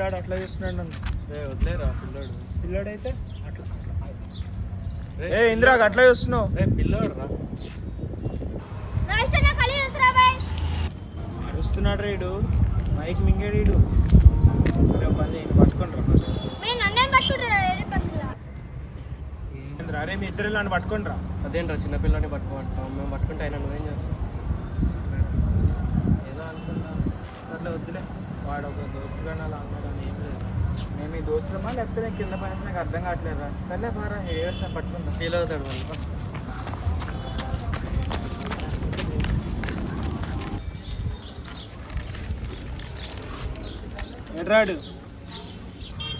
ఏంద్రాడు అట్లా చేస్తున్నాడు నన్ను. వదిలేరా పిల్లోడు. పిల్లోడైతే అట్లా ఇంద్రాగ్ అట్లా చూస్తున్నావు. పిల్లోడు రా అరుస్తున్నాడు రీడు మైక్ మింగేడు. పని పట్టుకుంటారా ఫస్ట్. అరే మీ ఇద్దరు నన్ను పట్టుకుంటారా. అదేంట్రా చిన్నపిల్లని పట్టుకుంటాం మేము పట్టుకుంటే అయినా నువ్వేం చేస్తావు? ఏదో అనుకున్నా అట్లా వద్దులే. వాడు ఒక దోస్తుగా అలా అన్నాడని ఏం లేదు. మేము ఈ దోస్తులమా లేకపోతే నేను కింద పని నాకు అర్థం కావట్లేదా. సర్లే బారా ఏడుస్తాను పట్టుకుంటా. ఫీల్ అవుతాడు వాళ్ళు. రాడు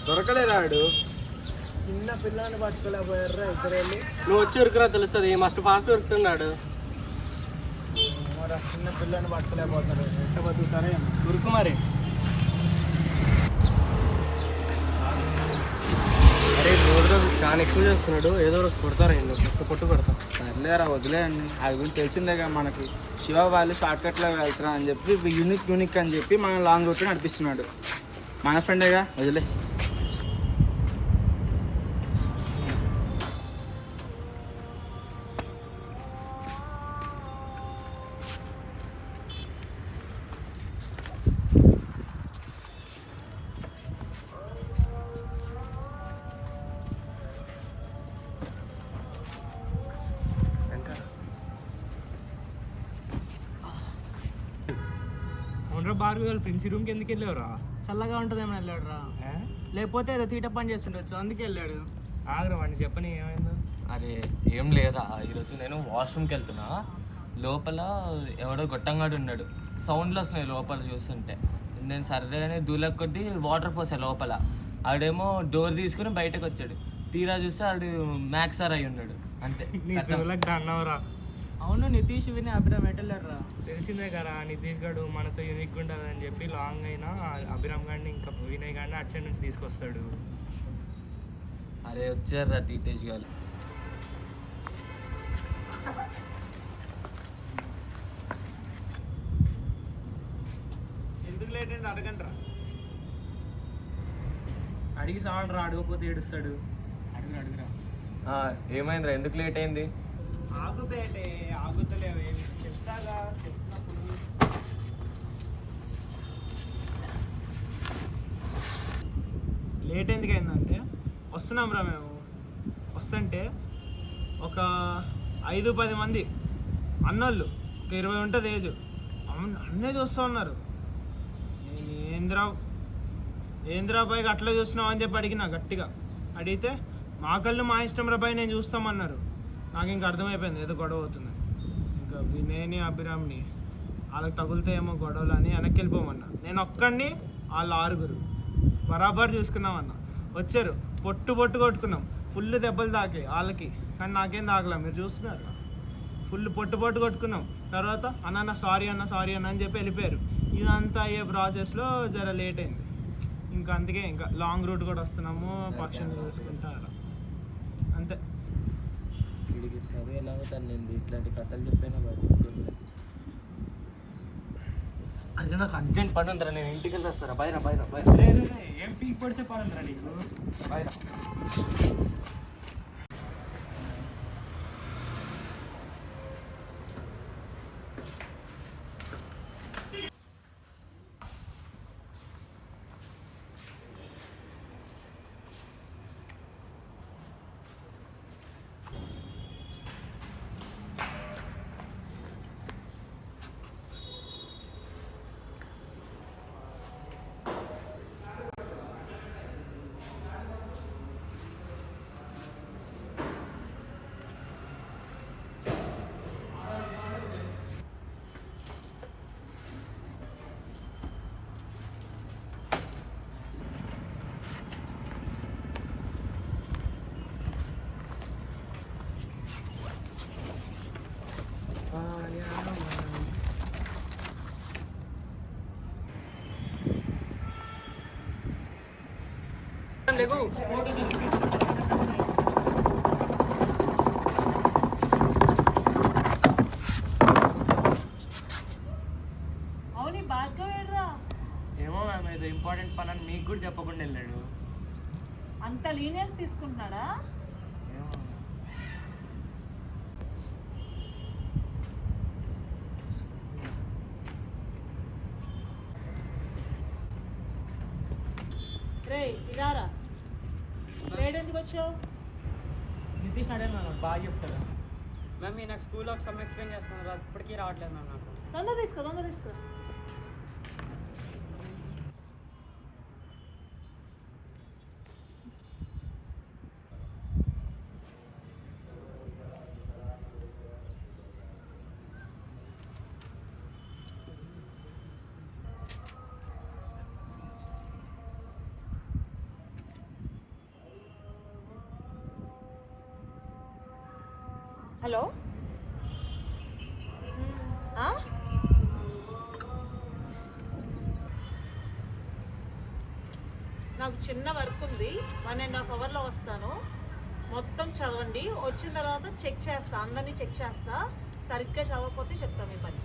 దొరకలే రాడు. చిన్న పిల్లని పట్టుకోలేకపోయారా ఇద్దరు వెళ్ళి. నువ్వు వచ్చి ఉరికిరా తెలుస్తుంది. మస్తు ఫాస్ట్ ఉరుకుతున్నాడు. మరి చిన్న పిల్లని పట్టుకోలేకపోతారు. ఎట్ట బతుకుతారే ఉరుకు మరి. అరే రోజు చాలా ఎక్కువ చేస్తున్నాడు. ఏదో రోజు కొడతారా పొట్టు కొడతాం. సర్లేరా వదిలేయండి. అది గురించి తెలిసిందే కదా మనకి. శివ వాళ్ళు షార్ట్ కట్లో వెళ్తున్నా అని చెప్పి యూనిక్ అని చెప్పి మనం లాంగ్ రూట్ నడిపిస్తున్నాడు. మన ఫ్రెండేగా వదిలే. భార్గవ్ వాళ్ళు ప్రిన్సీ రూమ్కి ఎందుకు వెళ్ళావురా? చల్లగా ఉంటుందేమో వెళ్ళాడు రా. లేకపోతే ఏదో తీట పని చేస్తుండొచ్చు అందుకే వెళ్ళాడు. ఆగ్రా వాడిని చెప్పని ఏమైందో. అరే ఏం లేదా, ఈరోజు నేను వాష్రూమ్కి వెళ్తున్నా. లోపల ఎవడో గొట్టంగాడు ఉన్నాడు. సౌండ్లు వస్తున్నాయి లోపల చూస్తుంటే. నేను సర్రే అని దూలకు కొద్ది వాటర్ పోసా లోపల. ఆడేమో డోర్ తీసుకుని బయటకు వచ్చాడు. తీరా చూస్తే ఆడు మ్యాక్స్ సార్ అయి ఉన్నాడు. అంతే. అన్నవరా. అవును నితీష్ విని అభిరామ్ ఎట్టలేడు రా. తెలిసిందే కదా నితీష్ గడు మనతో యూనిక్ ఉంటుంది అని చెప్పి లాంగ్ అయినా అభిరామ్ గాడిని ఇంకా వినయ్ గాడిని అటు సైడ్ నుంచి తీసుకొస్తాడు. అరే వచ్చారా తీతేష్ గారు. ఎందుకు లేట్ అయింది అడగండి రా. అడిగి సావడు రా. అడగపోతే ఏడుస్తాడు. అడుగురా. ఏమైందిరా ఎందుకు లేట్ అయింది? ఆగుబేటే ఆగుతలేవు. చెప్తాగా చెప్తున్నప్పుడు లేట్ ఎందుకు అయిందంటే వస్తున్నాం రా. మేము వస్తుంటే ఒక 5-10 మంది అన్నోళ్ళు, ఒక 20 ఉంటుంది ఏజ్. అన్నే చూస్తూ ఉన్నారు. ఏంద్రా బాయ్ అట్లా చూస్తున్నావు అని చెప్పి అడిగినా గట్టిగా. అడిగితే మా కళ్ళు మా ఇష్టం రా బాయ్ నేను చూస్తామన్నారు. నాకు ఇంకా అర్థమైపోయింది ఏదో గొడవ అవుతుంది. ఇంకా వినయ్ని అభిరామ్ని వాళ్ళకి తగులుతాయేమో గొడవలు అని వెనక్కి వెళ్ళిపోమన్నా. నేను ఒక్కడిని వాళ్ళు 6 బరాబర్ చూసుకుందామన్నా. వచ్చారు పొట్టు కొట్టుకున్నాం. ఫుల్ దెబ్బలు తాకాయి వాళ్ళకి, కానీ నాకేం తాగలే. మీరు చూస్తున్నారు ఫుల్ పొట్టు కొట్టుకున్నాం. తర్వాత అన్న సారీ అన్న అని చెప్పి వెళ్ళిపోయారు. ఇదంతా అయ్యే ప్రాసెస్లో జర లేట్ అయింది. ఇంకా అందుకే ఇంకా లాంగ్ రూట్ కూడా వస్తున్నాము పక్షులు చూసుకుంటా అలా అంతే. వీడికి చదువు ఎలా అవుతాను ఇట్లాంటి కథలు చెప్పాను. అదే నాకు అర్జెంట్ పని ఉందిరా. నేను ఇంటికి వెళ్ళి వస్తారా. బయరా ఏం పీక్ పడితే పని ఉందిరా నీకు. బయరా. ఏమో మ్యామ్ ఏదో ఇంపార్టెంట్ పని అని మీకు కూడా చెప్ప లీనియన్స్ తీసుకుంటున్నాడా? రే ఇదారా లేట్ ఎందుకు వచ్చావు? నితీష్ అడిగాను మ్యామ్, బాగా చెప్తాడు మ్యామ్. నేను నాకు స్కూల్లో ఒక సమ్ ఎక్స్ప్లెయిన్ చేస్తున్నాను, ఇప్పటికీ రావట్లేదు మ్యామ్ నాకు. తొందర తీసుకో. హలో, నాకు చిన్న వర్క్ ఉంది, 1.5 అవర్లో వస్తాను. మొత్తం చదవండి, వచ్చిన తర్వాత చెక్ చేస్తా, అందరినీ చెక్ చేస్తా. సరిగ్గా చదవకపోతే చెప్తా మీ పని.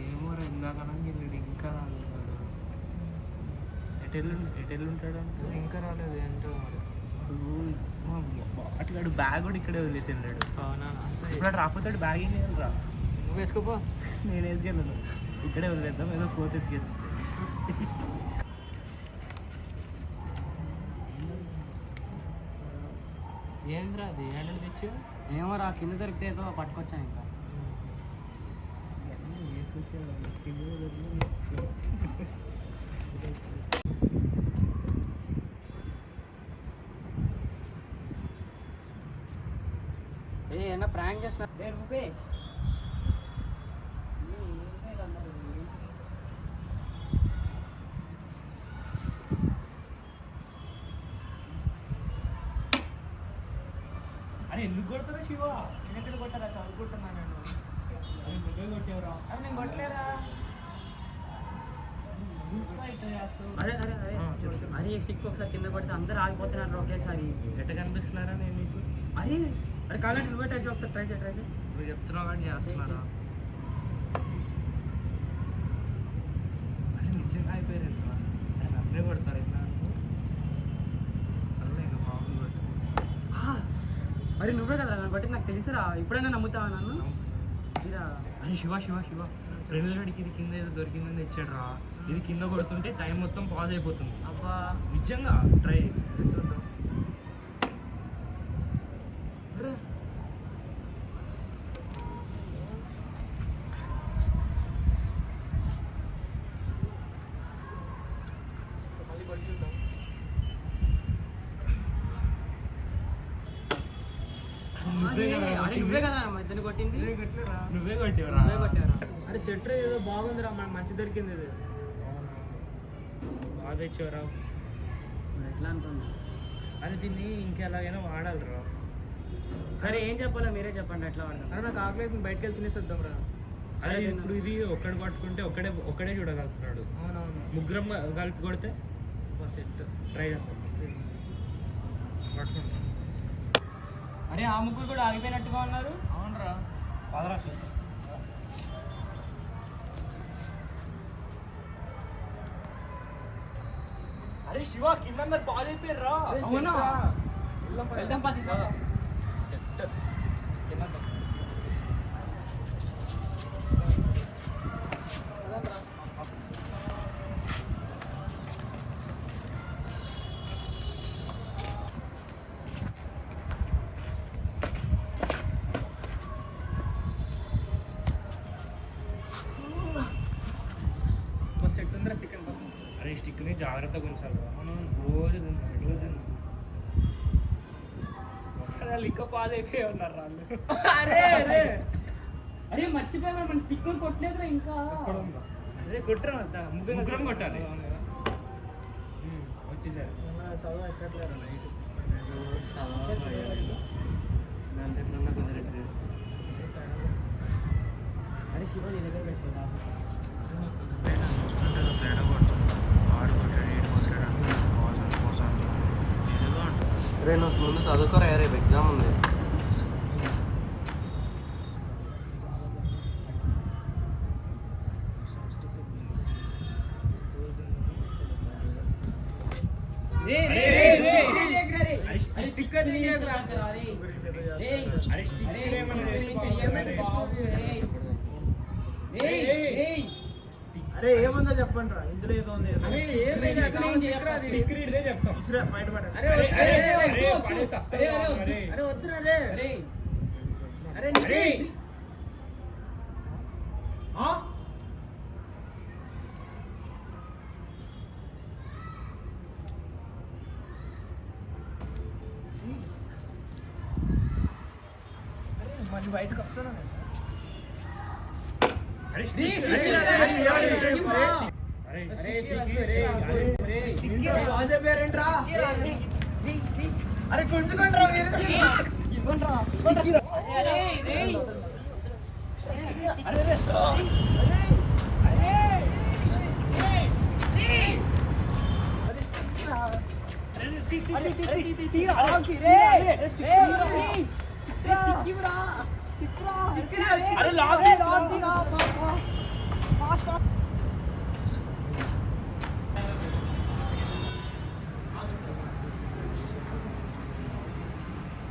ఏమో ఇందాక ఇంకా రాలేదు. ఎటెళ్ళు ఉంటాడు ఇంకా రాలేదు ఏంటో మరి. అట్లాడు బ్యాగ్ కూడా ఇక్కడే వదిలేసి వెళ్ళాడు. అవునా? ఇప్పుడు రాకపోతాడు బ్యాగ్ ఏం చేయాలి రా? నువ్వు వేసుకోపో. నేను వేసుకెళ్ళను, ఇక్కడే వదిలేద్దాం, ఏదో కోత ఎత్తుకెళ్తుంది. ఏంద్రా అది ఏడాది తెచ్చు? ఏమో రా, కింద దొరికితే ఏదో పట్టుకొచ్చాను ఇంకా. ఏమన్నా ప్రాంక్ చేస్తున్నా? నువ్వే అరే ఎందుకు కొడతారా శివ? నేను ఎక్కడ కొట్టారా? చదువుకుంటున్నా నేను. నువ్వే కొట్టేవరా? అది నేను కొట్టలేరా? అరే అరే అరే అరే స్టిక్ ఒకసారి కింద కొడితే అందరు ఆగిపోతున్నారు ఒకేసారి. ఎట్ట కనిపిస్తున్నారా నేను నీకు? అరే అరే కావాలంటే నువ్వే ట్రై చేయి, ఒకసారి ట్రై చేయి. నువ్వు చెప్తున్నావు కానీ చేస్తున్నారా? అరే నిజంగా అయిపోయారు. అప్పుడే కొడతారు ఎట్లా? అలా ఇంకా మామూలు కొట్టారు. అరే నువ్వే కదా నన్ను బట్టి నాకు తెలుసురా, ఇప్పుడైనా నమ్ముతావా నన్ను? అరే శివ ఫ్రెండ్స్కి ఇది కింద ఏదో దొరికిందని తెచ్చాడు రా. ఇది కింద కొడుతుంటే టైం మొత్తం పాజ్ అయిపోతుంది. అబ్బా నిజంగా ట్రై చూద్దాం. నువ్వే కదా ఇద్దరిని కొట్టింది. నువ్వే కొట్టేవరా? అరే సెటర్ ఏదో బాగుందిరా, మనకు మంచి దొరికింది ఇది. బాగా తెచ్చేవరా? ఎట్లా అనుకున్నా? అరే దీన్ని ఇంకెలాగైనా వాడాలిరా. సరే ఏం చెప్పాలో మీరే చెప్పండి, ఎట్లా వాడదాం? అరే నాకు ఆకలి, బయటకు వెళ్ళి తినేసి వద్దాం రా. అరే ఇప్పుడు ఇది ఒక్కడు పట్టుకుంటే ఒక్కడే చూడగలుగుతున్నాడు. అవునవును. ముగ్గురం కలిపి కొడితే సెట్. ట్రై చేద్దాం. పట్టుకుంటాం. అరే ఆ ముగ్గురు కూడా ఆగిపోయినట్టుగా ఉన్నారు. అవునరా, పదరా. అరే శివ కింద అందరు పాజ్ అయిపోయారు. అవునా? వెళ్దాం పది. సెట్ ఉందిరా చికెన్. అరే స్టిక్ని జాగ్రత్తగా ఉంచాలి. రోజు లిక్క పాజ్ అయిపోయి ఉన్నారు వాళ్ళు. అరే అరే అరే మర్చిపోయినా, మన స్టిక్ కొట్టలేదురా ఇంకా. అదే కొట్టరా? ముగ్గురం కొట్టాలి. వచ్చేసారు. చదువు ఎక్కట్లేరా నైట్. అరే శివ నీ దగ్గర పెట్టుకోరా. తేడా కొడుతుంది. ఆడు కొట్టాడు, ఈడు కొట్టాడు, ఏదో అంటారు. రే నువ్వు ముందు చదువుకోరా, రేపు ఎగ్జామ్ ఉంది. అరే ఏముందో చెప్పండి రా, ఇందులో ఏదో ఉంది. ఇసురా, బయటపడే. ఆ? అరే, మళ్ళీ బయటకు వస్తాను నేను. అరే గుంజుకోండి రా మీరు.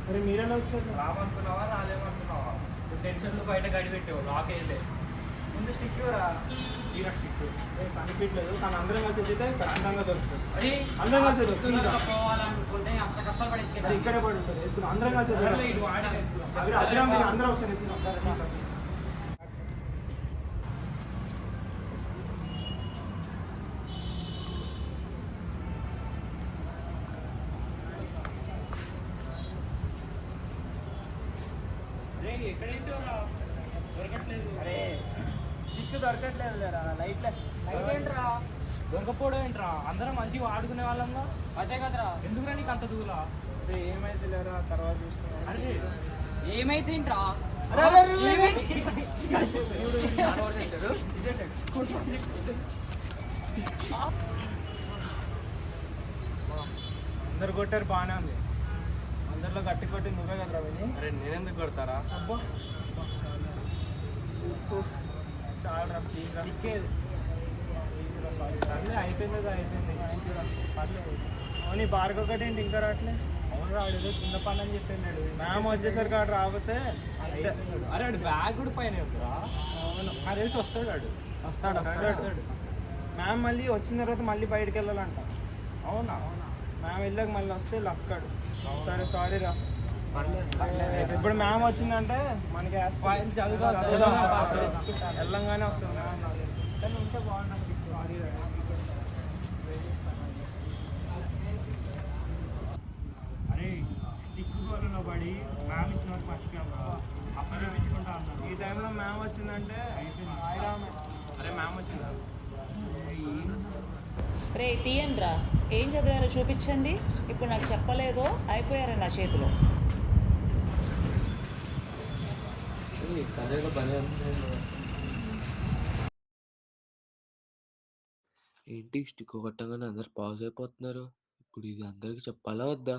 అరే మీరెలా వచ్చారు? రామనుకున్నావా రాలేమనుకున్నావా? టెన్షన్లు బయట గడి పెట్టావు, లాక్ వేయలే. ముందు స్టిక్ ఇవ్వరా. ఈయన స్టిక్ కనిపించలేదు కానీ అందరం కలిసి వచ్చితే ఖచ్చితంగా దొరుకుతుంది. అది అందరం కలిసి దొరుకుతుంది. పోవాలనుకుంటే అంత కష్టపడి అది ఇక్కడే పడి ఉంటుంది. ఇప్పుడు అందరం కలిసి అభిరామ్ మీరు అందరూ ఒకసారి ఎత్తుకున్నాం. ఎక్కడ వేసేవరా? దొరకట్లేదు. అరే స్టిక్ దొరకట్లేదు లేరా. లైట్ ఏంట్రా దొరకపోవడం ఏంట్రా? అందరం మంచిగా ఆడుకునే వాళ్ళంగా అదే కదరా. ఎందుకురా నీకు అంత దూలా? అరే ఏమైతే లేరా, తర్వాత చూసుకున్నాం. అరే ఏమైతే ఏంట్రా? అందరు కొట్టారు, బాగానే ఉంది. అందరిలో గట్టి కొట్టి నువ్వే కదరా విని. అరే నేనెందుకు కొడతారా? అబ్బా చాలా ప్లీజ్ సారీ. అయిపోయింది అయిపోయింది. అవును బార్కి ఒకటి ఏంటి ఇంకా రావట్లే? అవును రాడు చిన్న పని అని చెప్పాడు. మ్యామ్ వచ్చేసరికి ఆడు రాకపోతే అంతే. అరే వాడు బ్యాగ్ కూడా పైన ఉందిరా. అవును నాకు తెలిసి వస్తాడు వాడు. వస్తాడు. మ్యామ్ మళ్ళీ వచ్చిన తర్వాత మళ్ళీ బయటకు వెళ్ళాలంట. అవునా? మ్యామ్ వెళ్ళాక మళ్ళీ వస్తే లక్కాడు. సరే సారీ రా. ఇప్పుడు మ్యామ్ వచ్చిందంటే మనకి వెళ్ళంగానే వస్తుంది మ్యామ్. కానీ ఉంటే బాగుంటుంది. అరే టిక్కు కోరలో పడి మ్యామ్ ఇచ్చిన వరకు మర్చిపోయాం కదా. అప్పుడు చూపించుకుంటా అన్నాను. ఈ టైంలో మ్యామ్ వచ్చిందంటే అరే మ్యామ్ వచ్చిందా? రే తీయండిరా, ఏం చదివారో చూపించండి. ఇప్పుడు నాకు చెప్పలేదో అయిపోయారు నా చేతిలో. ఏంటి స్టిక్ కొట్టగానే అందరు పాజ్ అయిపోతున్నారు. ఇప్పుడు ఇది అందరికి చెప్పాలా వద్దా?